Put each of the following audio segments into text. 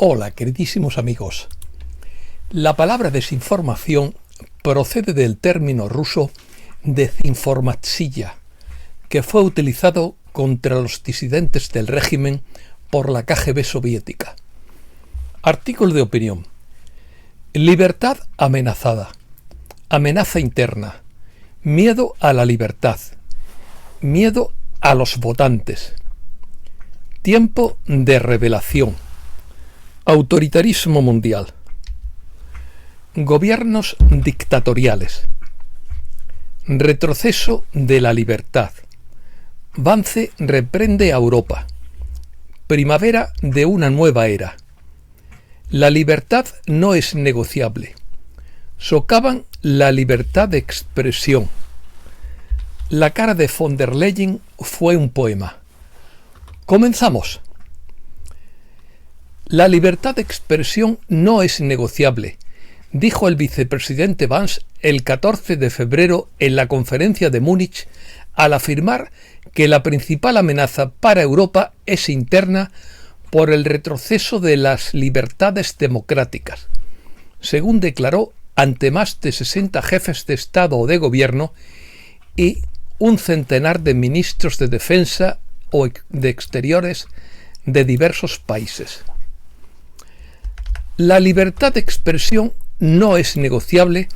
Hola, queridísimos amigos. La palabra desinformación procede del término ruso dezinformatsiya, que fue utilizado contra los disidentes del régimen por la KGB soviética. Artículo de opinión. Libertad amenazada. Amenaza interna. Miedo a la libertad. Miedo a los votantes. Tiempo de revelación. Autoritarismo mundial. Gobiernos dictatoriales. Retroceso de la libertad. Vance reprende a Europa. Primavera de una nueva era. La libertad no es negociable. Socavan la libertad de expresión. La cara de von der Leyen fue un poema. Comenzamos. La libertad de expresión no es negociable, dijo el vicepresidente Vance el 14 de febrero en la conferencia de Múnich al afirmar que la principal amenaza para Europa es interna por el retroceso de las libertades democráticas, según declaró ante más de 60 jefes de Estado o de Gobierno y un centenar de ministros de Defensa o de Exteriores de diversos países. La libertad de expresión no es negociable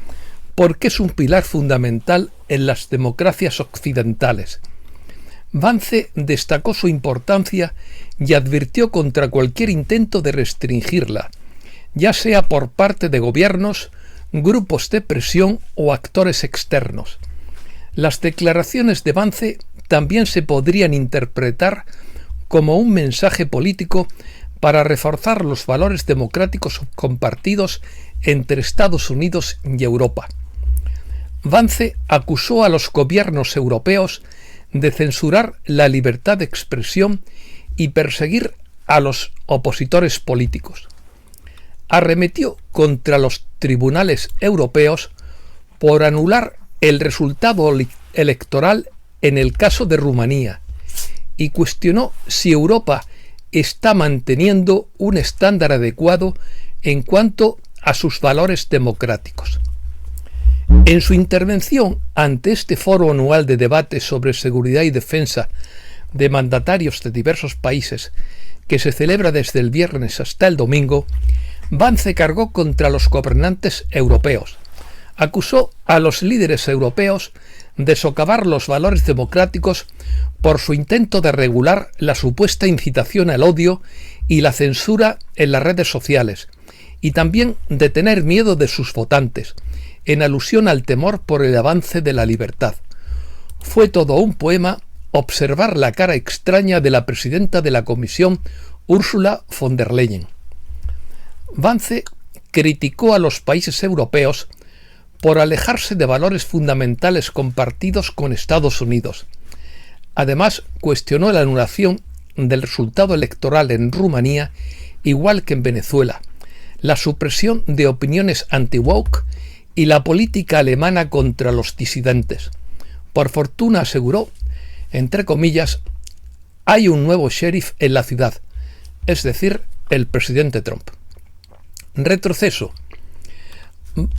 porque es un pilar fundamental en las democracias occidentales. Vance destacó su importancia y advirtió contra cualquier intento de restringirla, ya sea por parte de gobiernos, grupos de presión o actores externos. Las declaraciones de Vance también se podrían interpretar como un mensaje político para reforzar los valores democráticos compartidos entre Estados Unidos y Europa. Vance acusó a los gobiernos europeos de censurar la libertad de expresión y perseguir a los opositores políticos. Arremetió contra los tribunales europeos por anular el resultado electoral en el caso de Rumanía y cuestionó si Europa está manteniendo un estándar adecuado en cuanto a sus valores democráticos. En su intervención ante este foro anual de debate sobre seguridad y defensa de mandatarios de diversos países, que se celebra desde el viernes hasta el domingo, Vance cargó contra los gobernantes europeos. Acusó a los líderes europeos de socavar los valores democráticos por su intento de regular la supuesta incitación al odio y la censura en las redes sociales, y también de tener miedo de sus votantes, en alusión al temor por el avance de la libertad. Fue todo un poema observar la cara extraña de la presidenta de la Comisión, Ursula von der Leyen. Vance criticó a los países europeos por alejarse de valores fundamentales compartidos con Estados Unidos. Además, cuestionó la anulación del resultado electoral en Rumanía, igual que en Venezuela, la supresión de opiniones anti-woke y la política alemana contra los disidentes. Por fortuna, aseguró, entre comillas, hay un nuevo sheriff en la ciudad, es decir, el presidente Trump. Retroceso.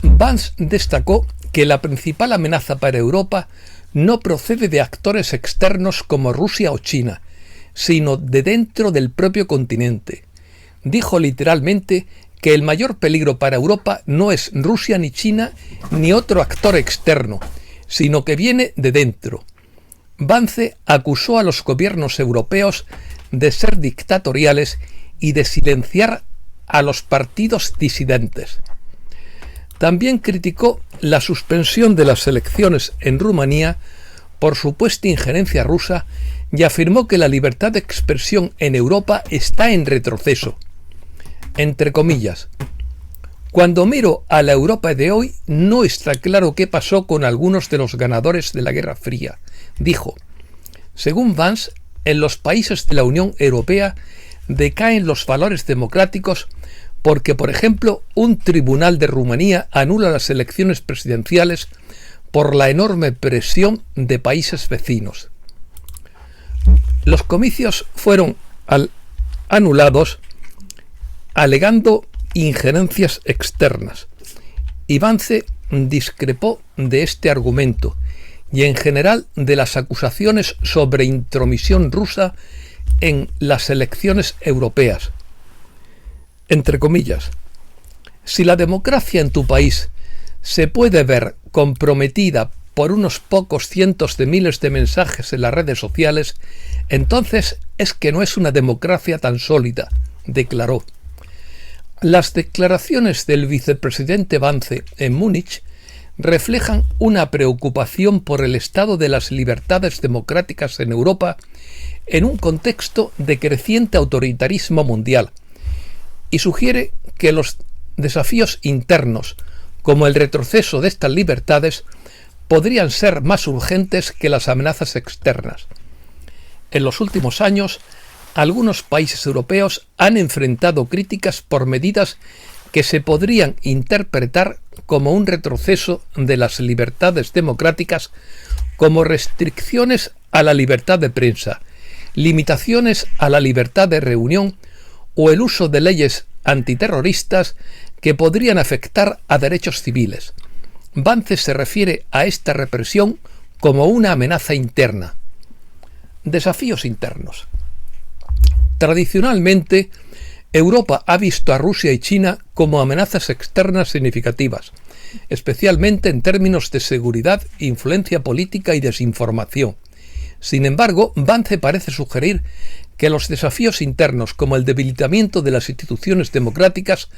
Vance destacó que la principal amenaza para Europa no procede de actores externos como Rusia o China, sino de dentro del propio continente. Dijo literalmente que el mayor peligro para Europa no es Rusia ni China ni otro actor externo, sino que viene de dentro. Vance acusó a los gobiernos europeos de ser dictatoriales y de silenciar a los partidos disidentes. También criticó la suspensión de las elecciones en Rumanía por supuesta injerencia rusa y afirmó que la libertad de expresión en Europa está en retroceso. Entre comillas, cuando miro a la Europa de hoy no está claro qué pasó con algunos de los ganadores de la Guerra Fría, dijo. Según Vance, en los países de la Unión Europea decaen los valores democráticos porque, por ejemplo, un tribunal de Rumanía anula las elecciones presidenciales por la enorme presión de países vecinos. Los comicios fueron anulados alegando injerencias externas, y Vance discrepó de este argumento y en general de las acusaciones sobre intromisión rusa en las elecciones europeas. Entre comillas, si la democracia en tu país se puede ver comprometida por unos pocos cientos de miles de mensajes en las redes sociales, entonces es que no es una democracia tan sólida, declaró. Las declaraciones del vicepresidente Vance en Múnich reflejan una preocupación por el estado de las libertades democráticas en Europa en un contexto de creciente autoritarismo mundial, y sugiere que los desafíos internos, como el retroceso de estas libertades, podrían ser más urgentes que las amenazas externas. En los últimos años, algunos países europeos han enfrentado críticas por medidas que se podrían interpretar como un retroceso de las libertades democráticas, como restricciones a la libertad de prensa, limitaciones a la libertad de reunión o el uso de leyes antiterroristas que podrían afectar a derechos civiles. Vance se refiere a esta represión como una amenaza interna. Desafíos internos. Tradicionalmente, Europa ha visto a Rusia y China como amenazas externas significativas, especialmente en términos de seguridad, influencia política y desinformación. Sin embargo, Vance parece sugerir que los desafíos internos, como el debilitamiento de las instituciones democráticas,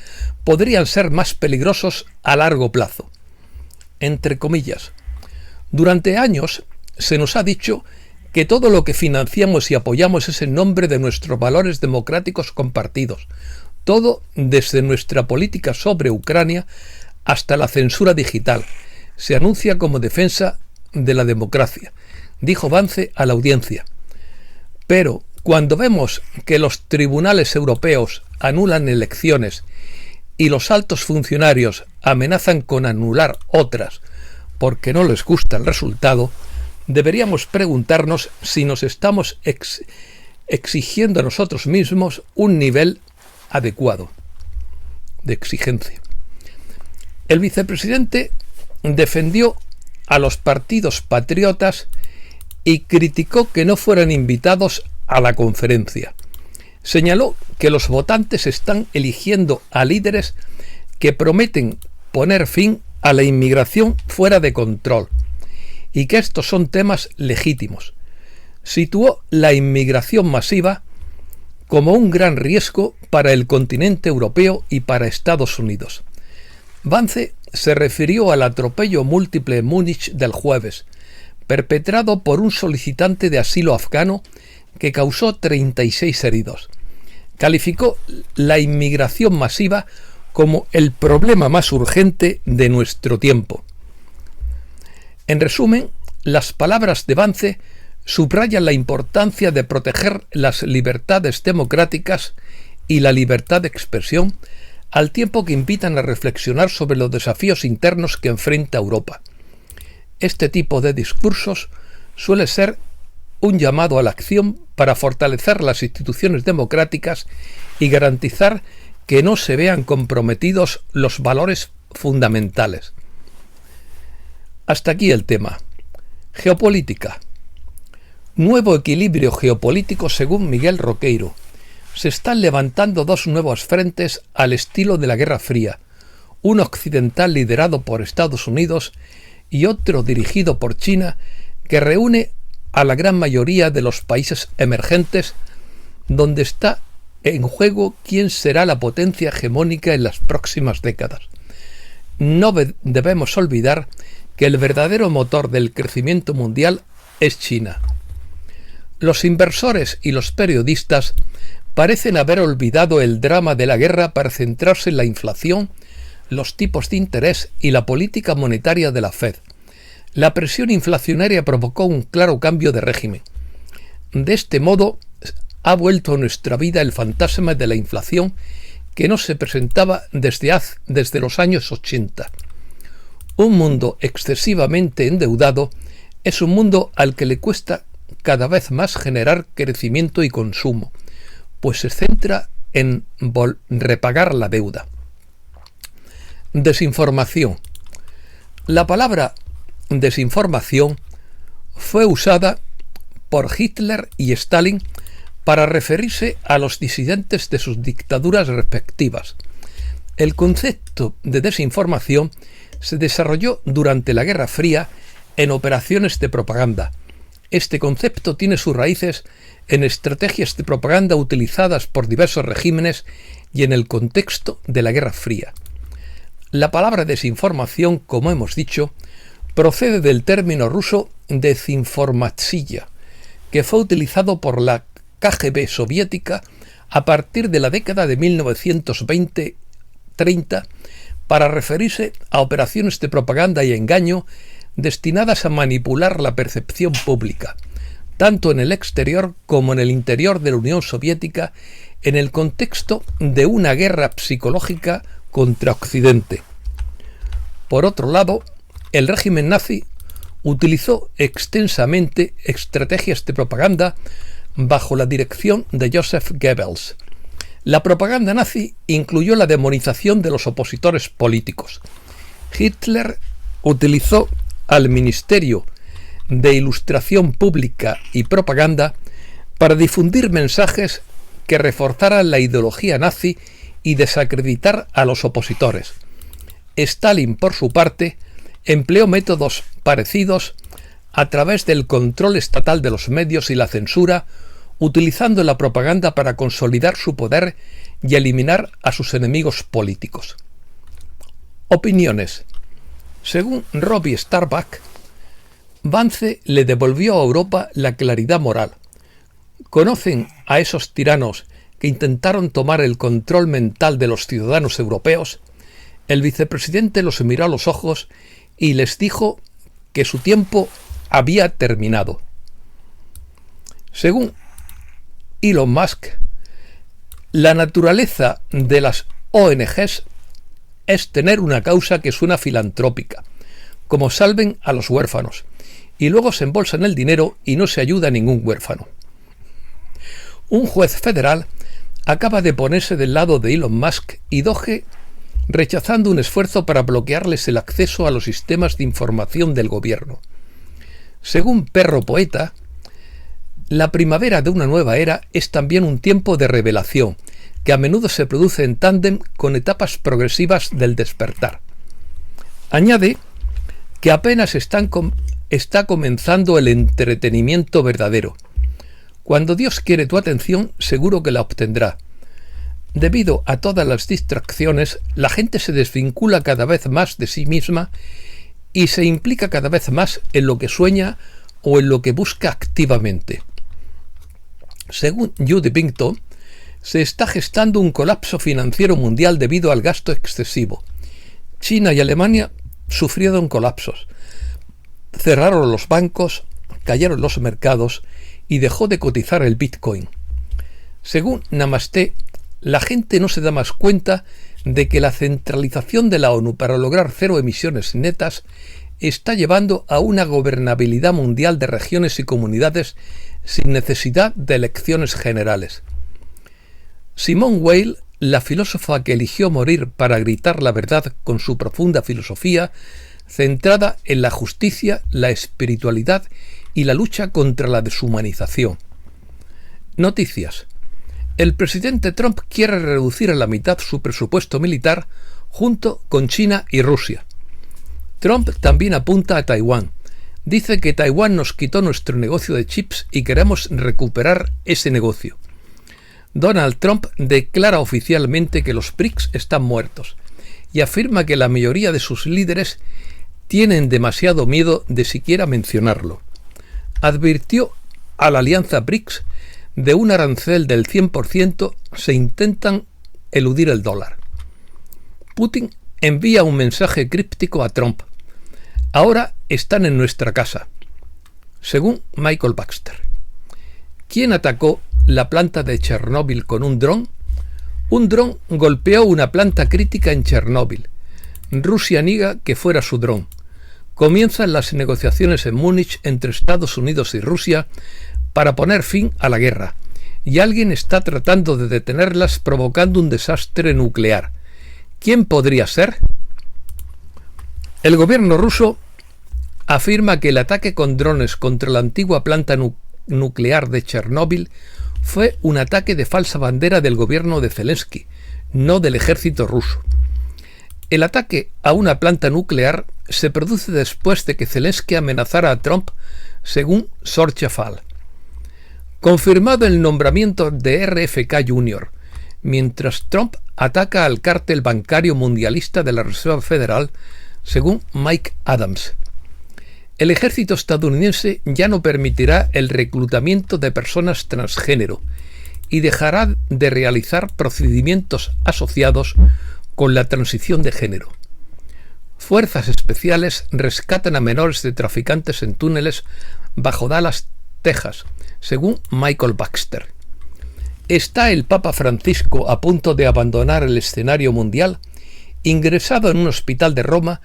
podrían ser más peligrosos a largo plazo. Entre comillas, durante años se nos ha dicho que todo lo que financiamos y apoyamos es en nombre de nuestros valores democráticos compartidos, todo desde nuestra política sobre Ucrania hasta la censura digital. Se anuncia como defensa de la democracia, dijo Vance a la audiencia. Pero cuando vemos que los tribunales europeos anulan elecciones y los altos funcionarios amenazan con anular otras porque no les gusta el resultado, deberíamos preguntarnos si nos estamos exigiendo a nosotros mismos un nivel adecuado de exigencia. El vicepresidente defendió a los partidos patriotas y criticó que no fueran invitados a la conferencia. Señaló que los votantes están eligiendo a líderes que prometen poner fin a la inmigración fuera de control y que estos son temas legítimos. Situó la inmigración masiva como un gran riesgo para el continente europeo y para Estados Unidos. Vance se refirió al atropello múltiple en Múnich del jueves, perpetrado por un solicitante de asilo afgano que causó 36 heridos. Calificó la inmigración masiva como el problema más urgente de nuestro tiempo. En resumen, las palabras de Vance subrayan la importancia de proteger las libertades democráticas y la libertad de expresión, al tiempo que invitan a reflexionar sobre los desafíos internos que enfrenta Europa. Este tipo de discursos suele ser un llamado a la acción para fortalecer las instituciones democráticas y garantizar que no se vean comprometidos los valores fundamentales. Hasta aquí el tema. Geopolítica. Nuevo equilibrio geopolítico según Miguel Roqueiro. Se están levantando dos nuevos frentes al estilo de la Guerra Fría, uno occidental liderado por Estados Unidos y otro dirigido por China, que reúne a la gran mayoría de los países emergentes, donde está en juego quién será la potencia hegemónica en las próximas décadas. No debemos olvidar que el verdadero motor del crecimiento mundial es China. Los inversores y los periodistas parecen haber olvidado el drama de la guerra para centrarse en la inflación, los tipos de interés y la política monetaria de la Fed. La presión inflacionaria provocó un claro cambio de régimen. De este modo, ha vuelto a nuestra vida el fantasma de la inflación que no se presentaba desde los años 80. Un mundo excesivamente endeudado es un mundo al que le cuesta cada vez más generar crecimiento y consumo, pues se centra en repagar la deuda. Desinformación. La palabra desinformación fue usada por Hitler y Stalin para referirse a los disidentes de sus dictaduras respectivas. El concepto de desinformación se desarrolló durante la Guerra Fría en operaciones de propaganda. Este concepto tiene sus raíces en estrategias de propaganda utilizadas por diversos regímenes y en el contexto de la Guerra Fría. La palabra desinformación, como hemos dicho, procede del término ruso dezinformatsiya, que fue utilizado por la KGB soviética a partir de la década de 1920-30 para referirse a operaciones de propaganda y engaño destinadas a manipular la percepción pública, tanto en el exterior como en el interior de la Unión Soviética, en el contexto de una guerra psicológica contra Occidente. Por otro lado, el régimen nazi utilizó extensamente estrategias de propaganda bajo la dirección de Joseph Goebbels. La propaganda nazi incluyó la demonización de los opositores políticos. Hitler utilizó al Ministerio de Ilustración Pública y Propaganda para difundir mensajes que reforzaran la ideología nazi y desacreditar a los opositores. Stalin, por su parte, empleó métodos parecidos a través del control estatal de los medios y la censura, utilizando la propaganda para consolidar su poder y eliminar a sus enemigos políticos. Opiniones. Según Robbie Starbuck, Vance le devolvió a Europa la claridad moral. ¿Conocen a esos tiranos que intentaron tomar el control mental de los ciudadanos europeos? El vicepresidente los miró a los ojos y les dijo que su tiempo había terminado. Según Elon Musk, la naturaleza de las ONGs es tener una causa que suena filantrópica, como salven a los huérfanos, y luego se embolsan el dinero y no se ayuda a ningún huérfano. Un juez federal acaba de ponerse del lado de Elon Musk y Doge, rechazando un esfuerzo para bloquearles el acceso a los sistemas de información del gobierno. Según Perro Poeta, la primavera de una nueva era es también un tiempo de revelación, que a menudo se produce en tándem con etapas progresivas del despertar. Añade que apenas está comenzando el entretenimiento verdadero. Cuando Dios quiere tu atención, seguro que la obtendrá. Debido a todas las distracciones, la gente se desvincula cada vez más de sí misma y se implica cada vez más en lo que sueña o en lo que busca activamente. Según Judy Pinkton, se está gestando un colapso financiero mundial debido al gasto excesivo. China y Alemania sufrieron colapsos. Cerraron los bancos, cayeron los mercados y dejó de cotizar el Bitcoin. Según Namaste, la gente no se da más cuenta de que la centralización de la ONU para lograr cero emisiones netas está llevando a una gobernabilidad mundial de regiones y comunidades sin necesidad de elecciones generales. Simone Weil, la filósofa que eligió morir para gritar la verdad con su profunda filosofía, centrada en la justicia, la espiritualidad y la lucha contra la deshumanización. Noticias. El presidente Trump quiere reducir a la mitad su presupuesto militar junto con China y Rusia. Trump también apunta a Taiwán. Dice que Taiwán nos quitó nuestro negocio de chips y queremos recuperar ese negocio. Donald Trump declara oficialmente que los BRICS están muertos y afirma que la mayoría de sus líderes tienen demasiado miedo de siquiera mencionarlo. Advirtió a la alianza BRICS de un arancel del 100% se intentan eludir el dólar. Putin envía un mensaje críptico a Trump. Ahora están en nuestra casa. Según Michael Baxter. ¿Quién atacó la planta de Chernóbil con un dron? Un dron golpeó una planta crítica en Chernóbil. Rusia niega que fuera su dron. Comienzan las negociaciones en Múnich entre Estados Unidos y Rusia para poner fin a la guerra. y alguien está tratando de detenerlas provocando un desastre nuclear. ¿Quién podría ser? El gobierno ruso afirma que el ataque con drones contra la antigua planta nuclear de Chernóbil fue un ataque de falsa bandera del gobierno de Zelensky, no del ejército ruso. El ataque a una planta nuclear se produce después de que Zelensky amenazara a Trump, según Sorchafal. Confirmado el nombramiento de RFK Jr., mientras Trump ataca al cártel bancario mundialista de la Reserva Federal, según Mike Adams. El ejército estadounidense ya no permitirá el reclutamiento de personas transgénero y dejará de realizar procedimientos asociados con la transición de género. Fuerzas especiales rescatan a menores de traficantes en túneles bajo Dallas, Texas, según Michael Baxter. ¿Está el Papa Francisco a punto de abandonar el escenario mundial, ingresado en un hospital de Roma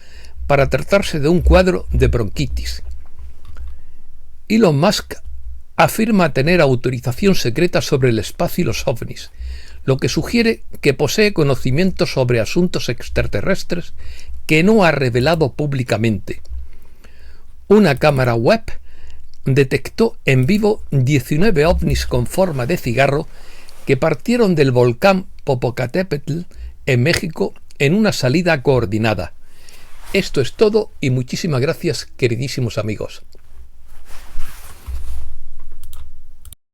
para tratarse de un cuadro de bronquitis? Elon Musk afirma tener autorización secreta sobre el espacio y los ovnis, lo que sugiere que posee conocimientos sobre asuntos extraterrestres que no ha revelado públicamente. Una cámara web detectó en vivo 19 ovnis con forma de cigarro que partieron del volcán Popocatépetl en México en una salida coordinada. Esto es todo y muchísimas gracias, queridísimos amigos.